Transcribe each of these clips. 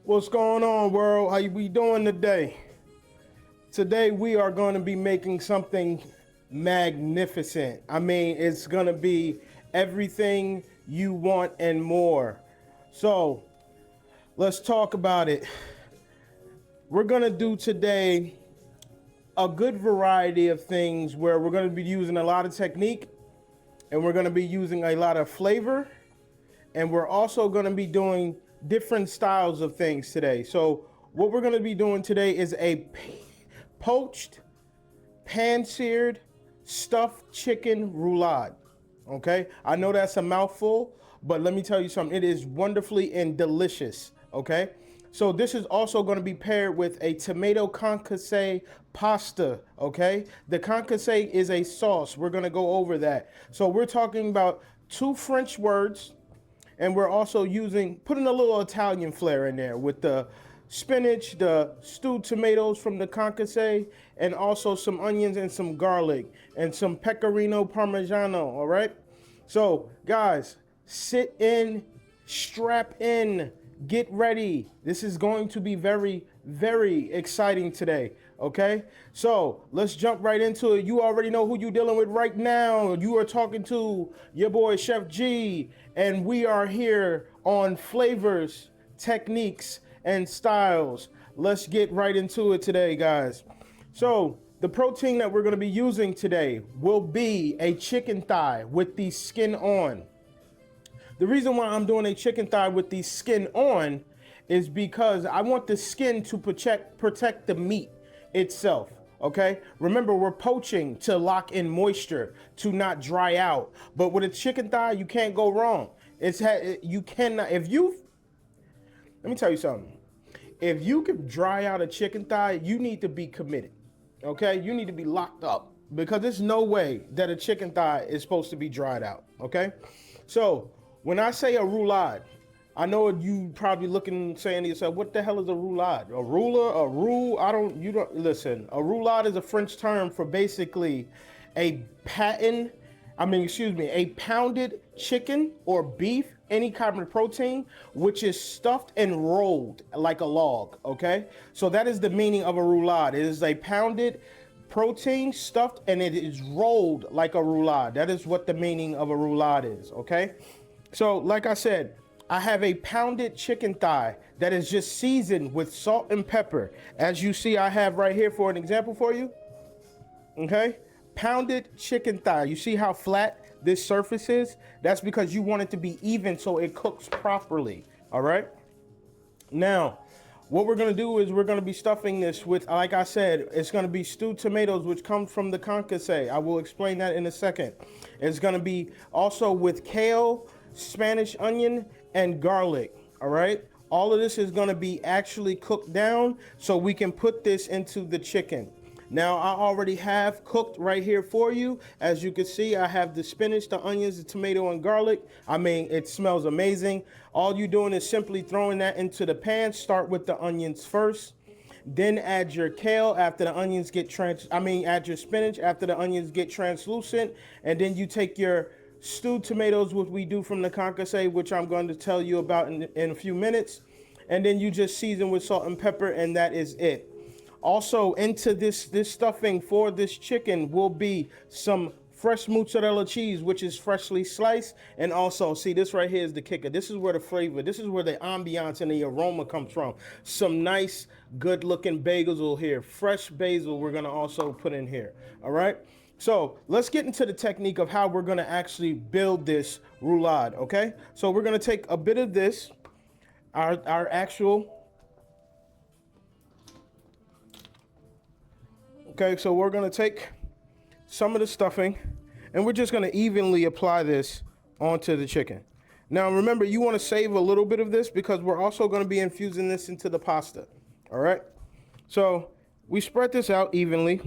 What's going on, world? How we doing today? Today we are going to be making something magnificent. I mean, it's going to be everything you want and more. So let's talk about it. We're going to do today a good variety of things where we're going to be using a lot of technique and we're going to be using a lot of flavor, and we're also going to be doing different styles of things today. So what we're going to be doing today is a poached, pan-seared, stuffed chicken roulade. Okay, I know that's a mouthful, but let me tell you something. It is wonderfully and delicious. Okay, so this is also going to be paired with a tomato concassé pasta. Okay, the concassé is a sauce. We're going to go over that. So we're talking about two French words, and we're also putting a little Italian flair in there with the spinach, the stewed tomatoes from the concassé, and also some onions and some garlic and some pecorino parmigiano. All right. So guys, sit in, strap in, get ready. This is going to be very, very exciting today. Okay, so let's jump right into it. You already know who you're dealing with right now. You are talking to your boy Chef G, and we are here on flavors, techniques, and styles. Let's get right into it today, guys. So the protein that we're going to be using today will be a chicken thigh with the skin on. The reason why I'm doing a chicken thigh with the skin on is because I want the skin to protect the meat itself. Okay, remember, we're poaching to lock in moisture, to not dry out. But with a chicken thigh, you can't go wrong. You cannot. Let me tell you something. If you can dry out a chicken thigh, you need to be committed. Okay, you need to be locked up, because there's no way that a chicken thigh is supposed to be dried out. Okay, so when I say a roulade, I know you probably saying to yourself, what the hell is a roulade? A ruler, a roux? Listen, a roulade is a French term for basically a pounded chicken or beef, any kind of protein, which is stuffed and rolled like a log, okay? So that is the meaning of a roulade. It is a pounded protein stuffed and it is rolled like a roulade. That is what the meaning of a roulade is, okay? So like I said, I have a pounded chicken thigh that is just seasoned with salt and pepper. As you see, I have right here for an example for you. Okay, pounded chicken thigh. You see how flat this surface is? That's because you want it to be even so it cooks properly. All right. Now, what we're going to do is we're going to be stuffing this with, like I said, it's going to be stewed tomatoes, which come from the concassé. I will explain that in a second. It's going to be also with kale, Spanish onion, and garlic. All right, all of this is going to be actually cooked down so we can put this into the chicken. Now I already have cooked right here for you. As you can see, I have the spinach, the onions, the tomato, and garlic. I mean, it smells amazing. All you're doing is simply throwing that into the pan. Start with the onions first, then add your kale after the onions get add your spinach after the onions get translucent, and then you take your stewed tomatoes, which we do from the concassé, which I'm going to tell you about in a few minutes, and then you just season with salt and pepper, and that is it. Also, into this stuffing for this chicken will be some fresh mozzarella cheese, which is freshly sliced, and also, see, this right here is the kicker. This is where the flavor, this is where the ambiance and the aroma comes from. Some nice, good-looking basil here, fresh basil. We're gonna also put in here. All right. So let's get into the technique of how we're going to actually build this roulade, okay? So we're going to take a bit of this, our actual, okay, so we're going to take some of the stuffing, and we're just going to evenly apply this onto the chicken. Now, remember, you want to save a little bit of this because we're also going to be infusing this into the pasta, all right? So we spread this out evenly.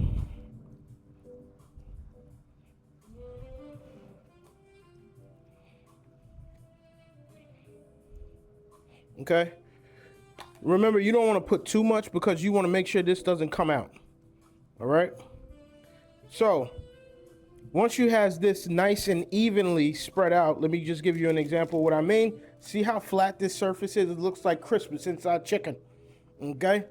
Okay, remember, you don't want to put too much because you want to make sure this doesn't come out. All right, so once you have this nice and evenly spread out, let me just give you an example of what I mean. See how flat this surface is? It looks like Christmas inside chicken, okay?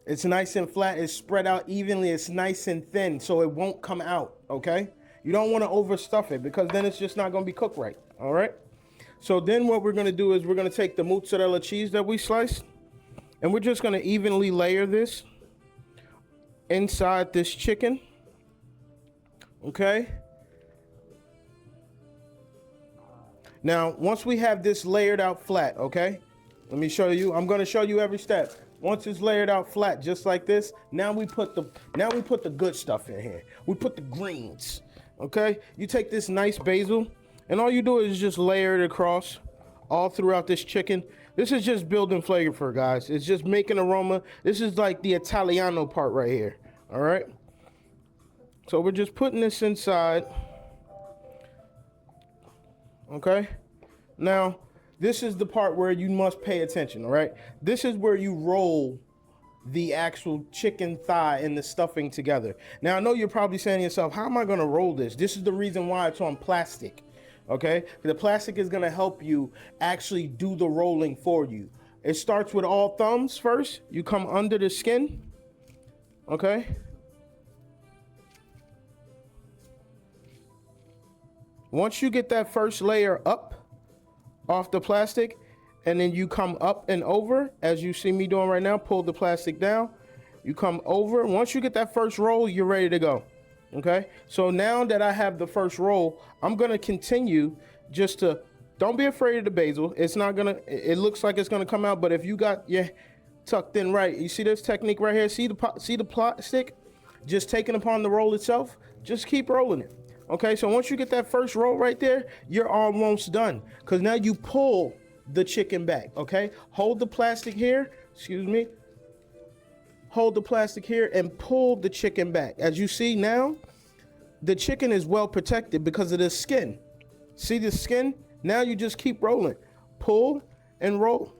It's nice and flat. It's spread out evenly. It's nice and thin, so it won't come out, okay? You don't want to overstuff it because then it's just not going to be cooked right, all right? So then what we're going to do is we're going to take the mozzarella cheese that we sliced, and we're just going to evenly layer this inside this chicken, okay? Now, once we have this layered out flat, okay? Let me show you. I'm going to show you every step. Once it's layered out flat, just like this, now we put the good stuff in here. We put the greens, okay? You take this nice basil, and all you do is just layer it across all throughout this chicken. This is just building flavor, guys. It's just making aroma. This is like the Italiano part right here, all right? So we're just putting this inside. Okay, now this is the part where you must pay attention, all right? This is where you roll the actual chicken thigh and the stuffing together. Now, I know you're probably saying to yourself, how am I gonna roll this? This is the reason why it's on plastic, okay? The plastic is gonna help you actually do the rolling for you. It starts with all thumbs first. You come under the skin, okay? Once you get that first layer up off the plastic, and then you come up and over, as you see me doing right now, pull the plastic down, you come over. Once you get that first roll, you're ready to go, okay? So now that I have the first roll, I'm gonna continue just to, don't be afraid of the basil. It's not gonna, it looks like it's gonna come out, but if you got your tucked in right, you see this technique right here? See the plastic? Just taking upon the roll itself, just keep rolling it. Okay, so once you get that first roll right there, you're almost done. Because now you pull the chicken back, okay? Hold the plastic here, excuse me. Hold the plastic here and pull the chicken back. As you see now, the chicken is well protected because of the skin. See the skin? Now you just keep rolling. Pull and roll.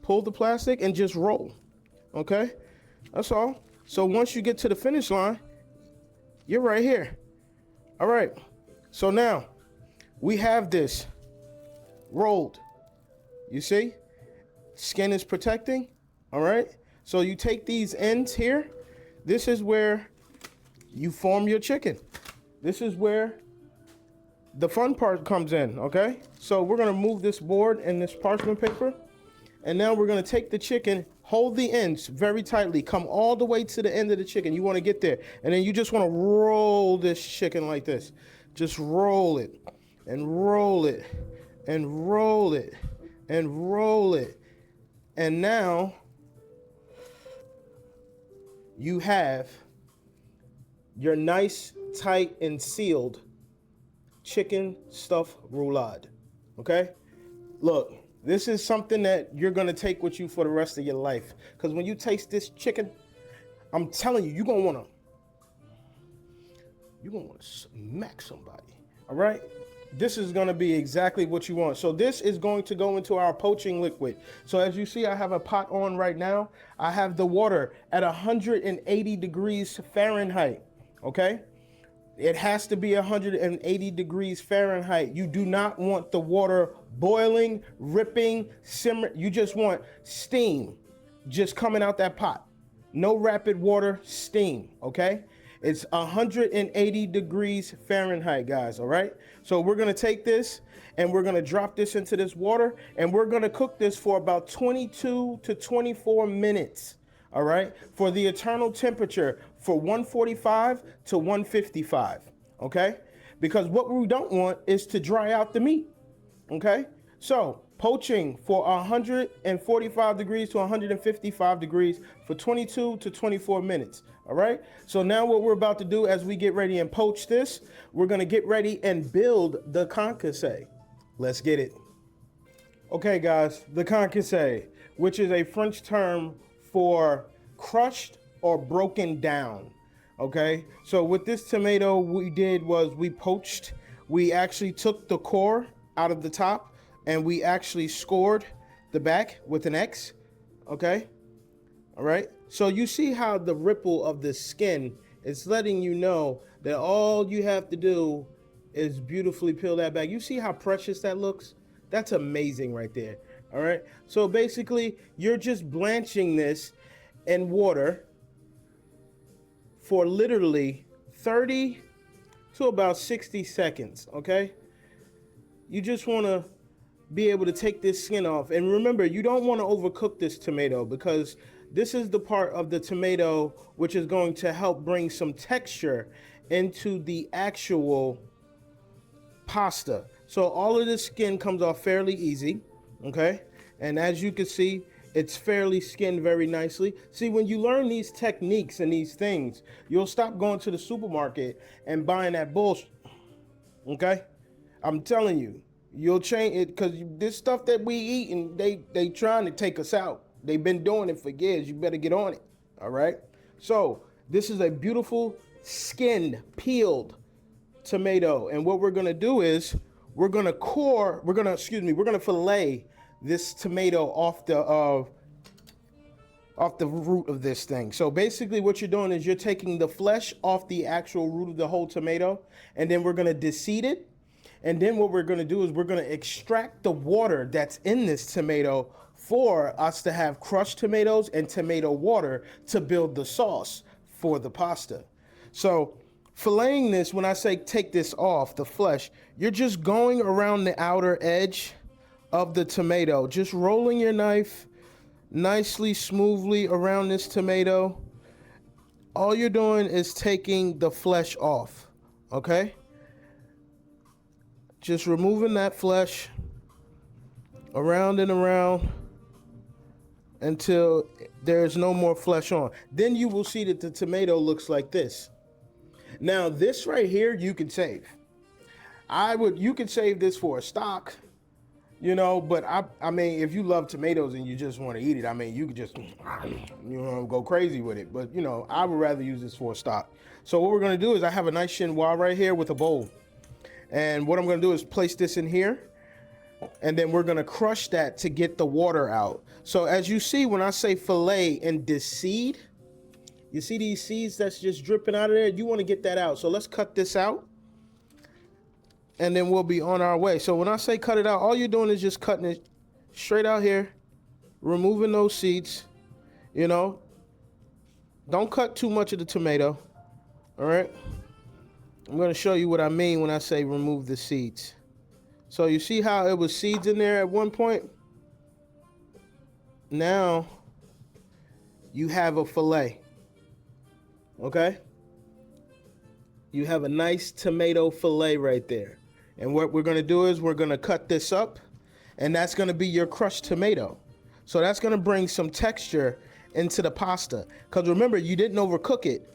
Pull the plastic and just roll, okay? That's all. So once you get to the finish line, you're right here. All right, so now we have this rolled. You see, skin is protecting, all right? So you take these ends here. This is where you form your chicken. This is where the fun part comes in, okay? So we're gonna move this board and this parchment paper, and now we're gonna take the chicken, hold the ends very tightly, come all the way to the end of the chicken. You wanna get there, and then you just wanna roll this chicken like this. Just roll it, and roll it, and roll it, and roll it. And now, you have your nice, tight, and sealed chicken stuffed roulade, okay? Look. This is something that you're gonna take with you for the rest of your life. Because when you taste this chicken, I'm telling you, you're gonna wanna smack somebody, all right? This is gonna be exactly what you want. So this is going to go into our poaching liquid. So as you see, I have a pot on right now. I have the water at 180 degrees Fahrenheit, okay? It has to be 180 degrees Fahrenheit. You do not want the water boiling, ripping, simmer. You just want steam just coming out that pot. No rapid water, steam, okay? It's 180 degrees Fahrenheit, guys, all right? So we're gonna take this and we're gonna drop this into this water and we're gonna cook this for about 22 to 24 minutes, all right? For the eternal temperature for 145 to 155, okay? Because what we don't want is to dry out the meat, okay? So poaching for 145 degrees to 155 degrees for 22 to 24 minutes, all right? So now what we're about to do as we get ready and poach this, we're gonna get ready and build the concassé. Let's get it. Okay, guys, the concassé, which is a French term for crushed or broken down, okay? So with this tomato, we did was we poached. We actually took the core out of the top and we actually scored the back with an X, okay? All right, so you see how the ripple of the skin is letting you know that all you have to do is beautifully peel that back. You see how precious that looks? That's amazing right there. All right. So basically, you're just blanching this in water for literally 30 to about 60 seconds. Okay. You just want to be able to take this skin off. And remember, you don't want to overcook this tomato, because this is the part of the tomato which is going to help bring some texture into the actual pasta. So all of this skin comes off fairly easy, okay? And as you can see, it's fairly skinned very nicely. See, when you learn these techniques and these things, you'll stop going to the supermarket and buying that bullshit, okay? I'm telling you, you'll change it, because this stuff that we eat, and they trying to take us out. They've been doing it for years. You better get on it, all right? So this is a beautiful skinned, peeled tomato. And what we're gonna do is we're gonna fillet this tomato off the root of this thing. So basically what you're doing is you're taking the flesh off the actual root of the whole tomato, and then we're gonna deseed it. And then what we're gonna do is we're gonna extract the water that's in this tomato for us to have crushed tomatoes and tomato water to build the sauce for the pasta. So filleting this, when I say take this off the flesh, you're just going around the outer edge of the tomato, just rolling your knife nicely, smoothly around this tomato. All you're doing is taking the flesh off, okay? Just removing that flesh around and around until there's no more flesh on. Then you will see that the tomato looks like this. Now this right here you can save. You could save this for a stock, you know, but I mean, if you love tomatoes and you just want to eat it, I mean, you could just, go crazy with it. But, I would rather use this for a stock. So what we're going to do is I have a nice chinois right here with a bowl. And what I'm going to do is place this in here. And then we're going to crush that to get the water out. So as you see, when I say fillet and deseed, you see these seeds that's just dripping out of there? You want to get that out. So let's cut this out. And then we'll be on our way. So when I say cut it out, all you're doing is just cutting it straight out here, removing those seeds, Don't cut too much of the tomato, all right? I'm going to show you what I mean when I say remove the seeds. So you see how it was seeds in there at one point? Now you have a fillet, okay? You have a nice tomato fillet right there. And what we're going to do is we're going to cut this up, and that's going to be your crushed tomato. So that's going to bring some texture into the pasta. Because remember, you didn't overcook it,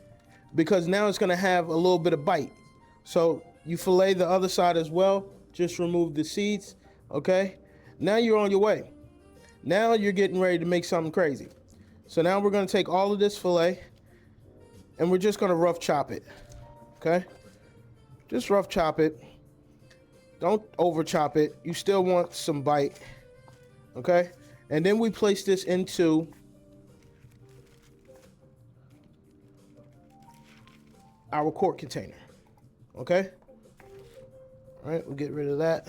because now it's going to have a little bit of bite. So you fillet the other side as well. Just remove the seeds, okay? Now you're on your way. Now you're getting ready to make something crazy. So now we're going to take all of this fillet, and we're just going to rough chop it, okay? Just rough chop it. Don't over chop it. You still want some bite, okay? And then we place this into our quart container, okay? All right, we'll get rid of that.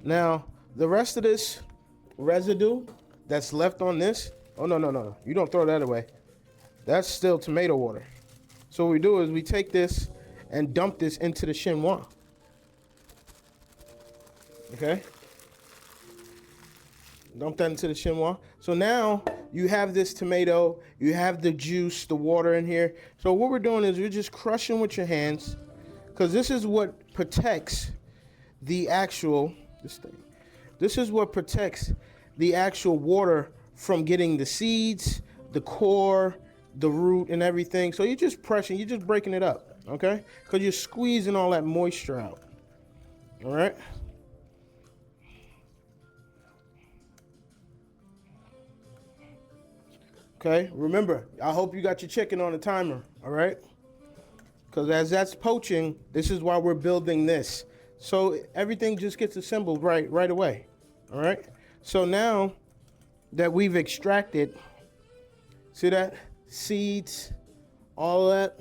Now, the rest of this residue that's left on this, oh, no. You don't throw that away. That's still tomato water. So what we do is we take this and dump this into the chinois. Okay? Dump that into the chinois. So now you have this tomato, you have the juice, the water in here. So what we're doing is we're just crushing with your hands, because this is what protects the actual, this is what protects the actual water from getting the seeds, the core, the root, and everything. So you're just pressing, you're just breaking it up, okay? Because you're squeezing all that moisture out, all right? Okay, remember, I hope you got your chicken on the timer, all right? Because as that's poaching, this is why we're building this. So everything just gets assembled right away, all right? So now that we've extracted, see that? Seeds, all of that,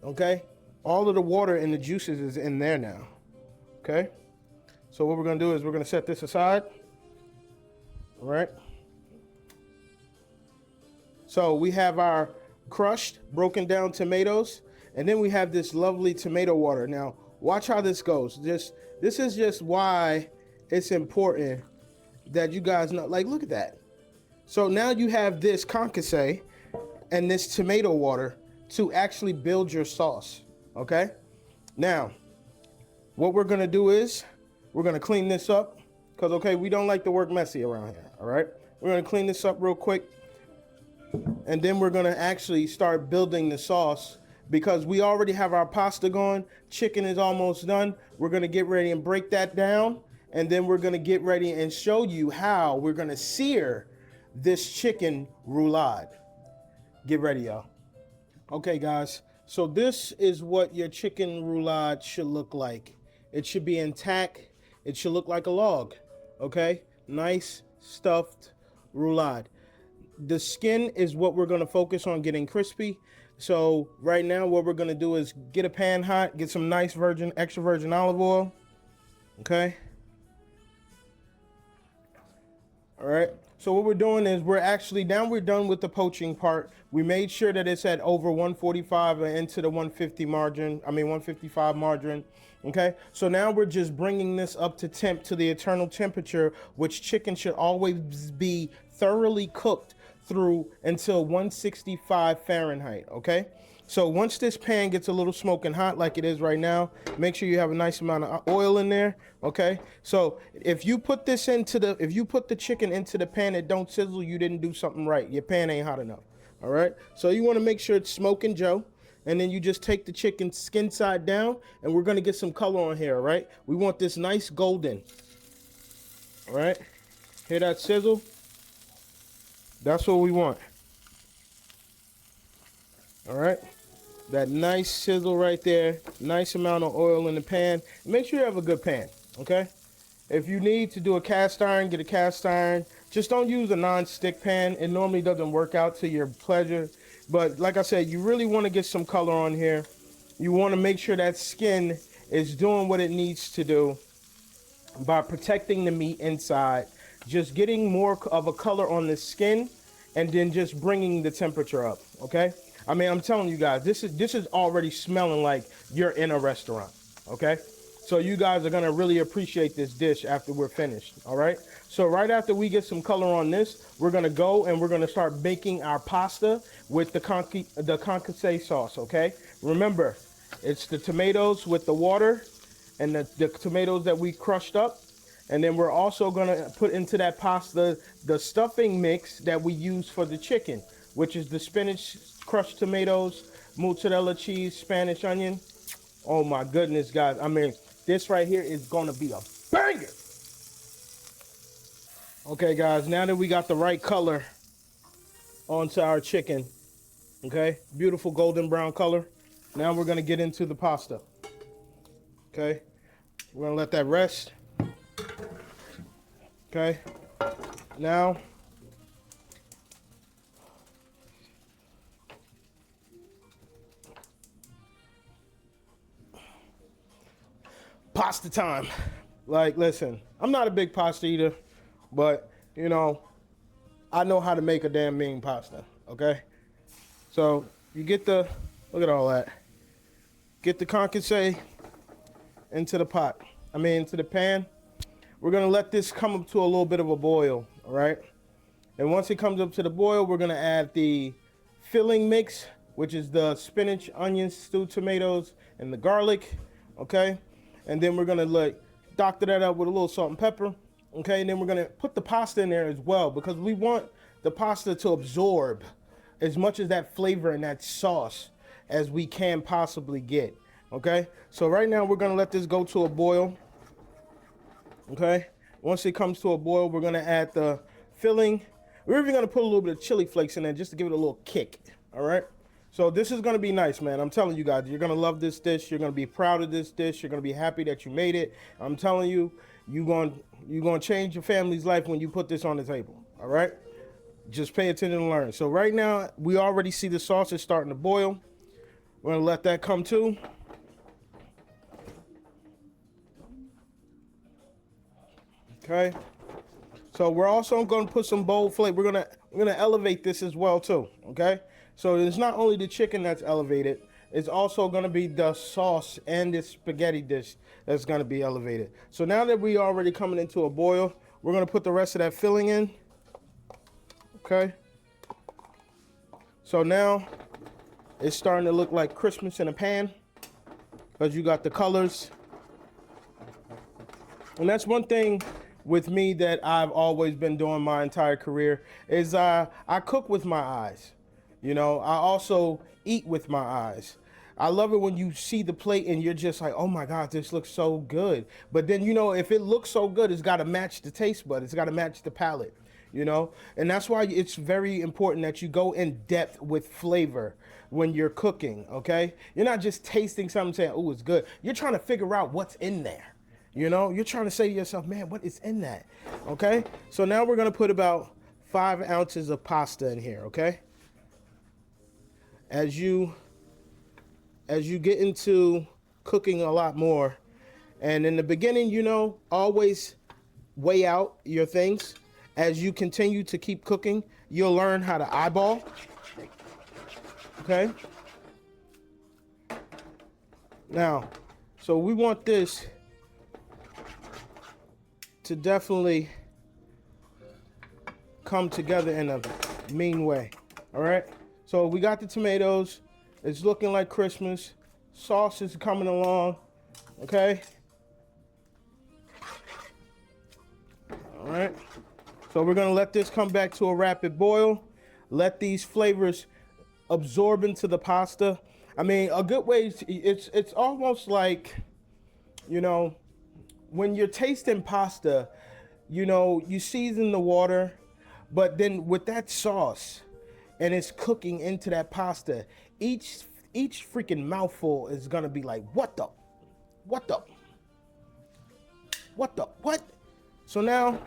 okay? All of the water and the juices is in there now, okay? So what we're gonna do is we're gonna set this aside, all right? So we have our crushed, broken down tomatoes, and then we have this lovely tomato water. Now, watch how this goes. This is just why it's important that you guys know, like, look at that. So now you have this concassé and this tomato water to actually build your sauce, okay? Now, what we're gonna do is we're gonna clean this up because, okay, we don't like to work messy around here, all right? We're gonna clean this up real quick, and then we're gonna actually start building the sauce because we already have our pasta going. Chicken is almost done. We're gonna get ready and break that down, and then we're gonna get ready and show you how we're gonna sear this chicken roulade. Get ready, y'all. Okay, guys, so this is what your chicken roulade should look like. It should be intact. It should look like a log, okay? Nice stuffed roulade. The skin is what we're gonna focus on getting crispy. So right now what we're gonna do is get a pan hot, get some nice extra virgin olive oil, okay? All right, so what we're doing is we're done with the poaching part. We made sure that it's at over 145 and into the 155 margin, okay? So now we're just bringing this up to temp, to the eternal temperature, which chicken should always be thoroughly cooked through until 165 Fahrenheit, okay? So once this pan gets a little smoking hot like it is right now, make sure you have a nice amount of oil in there, okay? So if you put the chicken into the pan that don't sizzle, you didn't do something right. Your pan ain't hot enough, all right? So you wanna make sure it's smoking Joe, and then you just take the chicken skin side down, and we're gonna get some color on here, all right? We want this nice golden, all right? Hear that sizzle? That's what we want. All right, that nice sizzle right there, nice amount of oil in the pan. Make sure you have a good pan, okay? If you need to do a cast iron, get a cast iron. Just don't use a non-stick pan. It normally doesn't work out to your pleasure. But like I said, you really want to get some color on here. You want to make sure that skin is doing what it needs to do by protecting the meat inside. Just getting more of a color on the skin and then just bringing the temperature up, okay? I mean, I'm telling you guys, this is already smelling like you're in a restaurant, okay? So you guys are gonna really appreciate this dish after we're finished, all right? So right after we get some color on this, we're gonna go and we're gonna start baking our pasta with the Concassé sauce, okay? Remember, it's the tomatoes with the water and the tomatoes that we crushed up. And then we're also gonna put into that pasta the stuffing mix that we use for the chicken, which is the spinach, crushed tomatoes, mozzarella cheese, Spanish onion. Oh my goodness, guys. I mean, this right here is gonna be a banger. Okay, guys, now that we got the right color onto our chicken, okay, beautiful golden brown color. Now we're gonna get into the pasta, okay? We're gonna let that rest, okay? Now, pasta time. Like, listen, I'm not a big pasta eater, but, you know, I know how to make a damn mean pasta, okay? So, you get the, look at all that. Get the concassé into the pot. Into the pan. We're gonna let this come up to a little bit of a boil, all right? And once it comes up to the boil, we're gonna add the filling mix, which is the spinach, onions, stewed tomatoes, and the garlic, okay? And then we're gonna doctor that up with a little salt and pepper, okay? And then we're gonna put the pasta in there as well because we want the pasta to absorb as much of that flavor and that sauce as we can possibly get, okay? So right now we're gonna let this go to a boil, okay? Once it comes to a boil, we're gonna add the filling. We're even gonna put a little bit of chili flakes in there just to give it a little kick, all right? So this is gonna be nice, man. I'm telling you guys, you're gonna love this dish. You're gonna be proud of this dish. You're gonna be happy that you made it. I'm telling you, you're gonna change your family's life when you put this on the table, all right? Just pay attention and learn. So right now, we already see the sauce is starting to boil. We're gonna let that come to. Okay. So we're also going to put some bold flavor. We're gonna elevate this as well too. Okay. So it's not only the chicken that's elevated. It's also going to be the sauce and this spaghetti dish that's going to be elevated. So now that we already coming into a boil, we're going to put the rest of that filling in. Okay. So now it's starting to look like Christmas in a pan because you got the colors. And that's one thing with me that I've always been doing my entire career is I cook with my eyes. You know, I also eat with my eyes. I love it when you see the plate and you're just like, oh my God, this looks so good. But then, you know, if it looks so good, it's got to match the taste bud. It's got to match the palate, you know? And that's why it's very important that you go in depth with flavor when you're cooking, okay? You're not just tasting something saying, oh, it's good. You're trying to figure out what's in there. You know, you're trying to say to yourself, man, what is in that? Okay? So now we're going to put about 5 ounces of pasta in here, okay? As you get into cooking a lot more, and in the beginning, you know, always weigh out your things. As you continue to keep cooking, you'll learn how to eyeball. Okay? Now, so we want this to definitely come together in a mean way. All right? So we got the tomatoes. It's looking like Christmas. Sauce is coming along. Okay? All right. So we're going to let this come back to a rapid boil. Let these flavors absorb into the pasta. I mean, a good way, it's almost like, you know, when you're tasting pasta, you know, you season the water, but then with that sauce and it's cooking into that pasta, each freaking mouthful is gonna be like, what? So now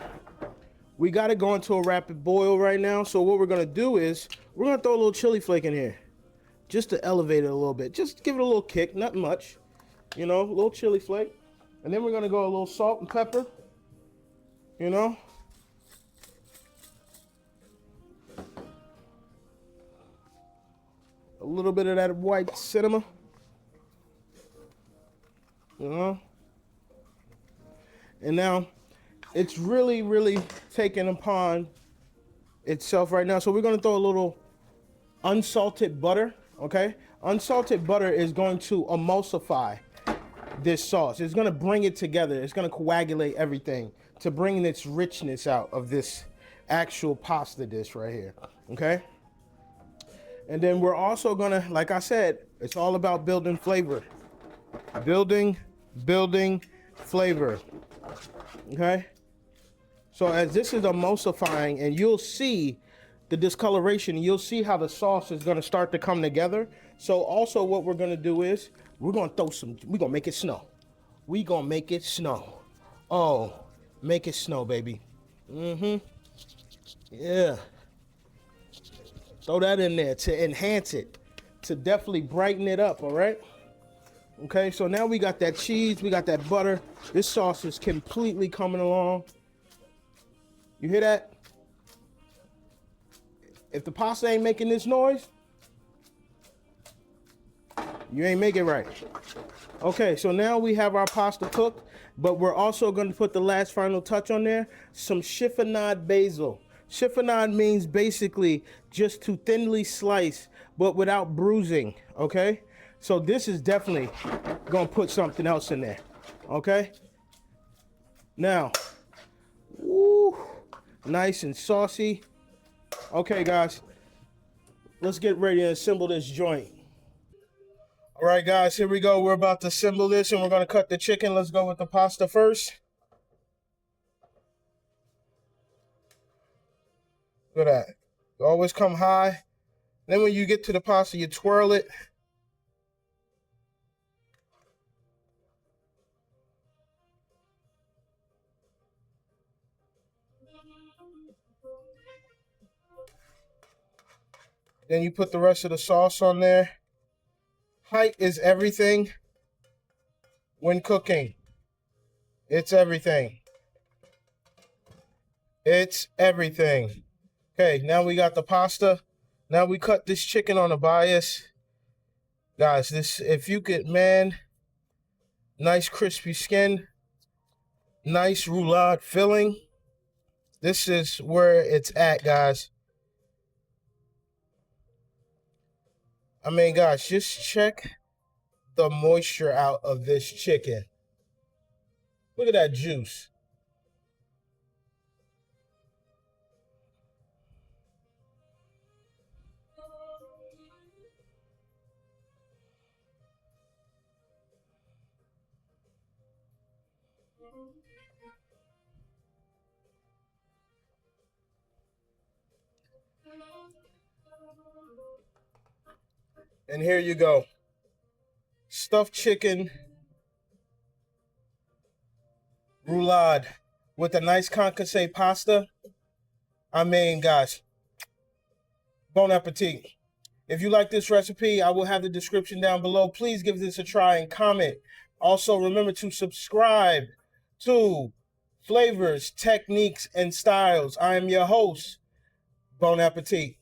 we gotta go into a rapid boil right now. So what we're gonna do is we're gonna throw a little chili flake in here just to elevate it a little bit. Just give it a little kick, not much, you know, a little chili flake. And then we're gonna go a little salt and pepper, you know. A little bit of that white cinnamon, you know. And now it's really, really taking upon itself right now. So we're gonna throw a little unsalted butter, okay? Unsalted butter is going to emulsify this sauce. It's gonna bring it together. It's gonna coagulate everything to bring its richness out of this actual pasta dish right here, okay? And then we're also gonna, like I said, it's all about building flavor. Building flavor, okay? So as this is emulsifying, and you'll see the discoloration, you'll see how the sauce is gonna start to come together. So also what we're gonna do is, we're gonna make it snow. We gonna make it snow. Oh, make it snow, baby. Yeah. Throw that in there to enhance it, to definitely brighten it up, all right? Okay, so now we got that cheese, we got that butter. This sauce is completely coming along. You hear that? If the pasta ain't making this noise, you ain't make it right. Okay, so now we have our pasta cooked, but we're also going to put the last final touch on there, some chiffonade basil. Chiffonade means basically just to thinly slice, but without bruising, okay? So this is definitely going to put something else in there, okay? Now, woo, nice and saucy. Okay, guys, let's get ready to assemble this joint. All right, guys, here we go. We're about to assemble this, and we're going to cut the chicken. Let's go with the pasta first. Look at that. You always come high. Then when you get to the pasta, you twirl it. Then you put the rest of the sauce on there. Height is everything when cooking. It's everything. It's everything. Okay, now we got the pasta. Now we cut this chicken on a bias. Guys, this, if you could, man, nice crispy skin, nice roulade filling. This is where it's at, guys. I mean, guys, just check the moisture out of this chicken. Look at that juice. And here you go. Stuffed chicken roulade with a nice concassé pasta. I mean, guys, bon appetit. If you like this recipe, I will have the description down below. Please give this a try and comment. Also, remember to subscribe to Flavors, Techniques, and Styles. I am your host. Bon appetit.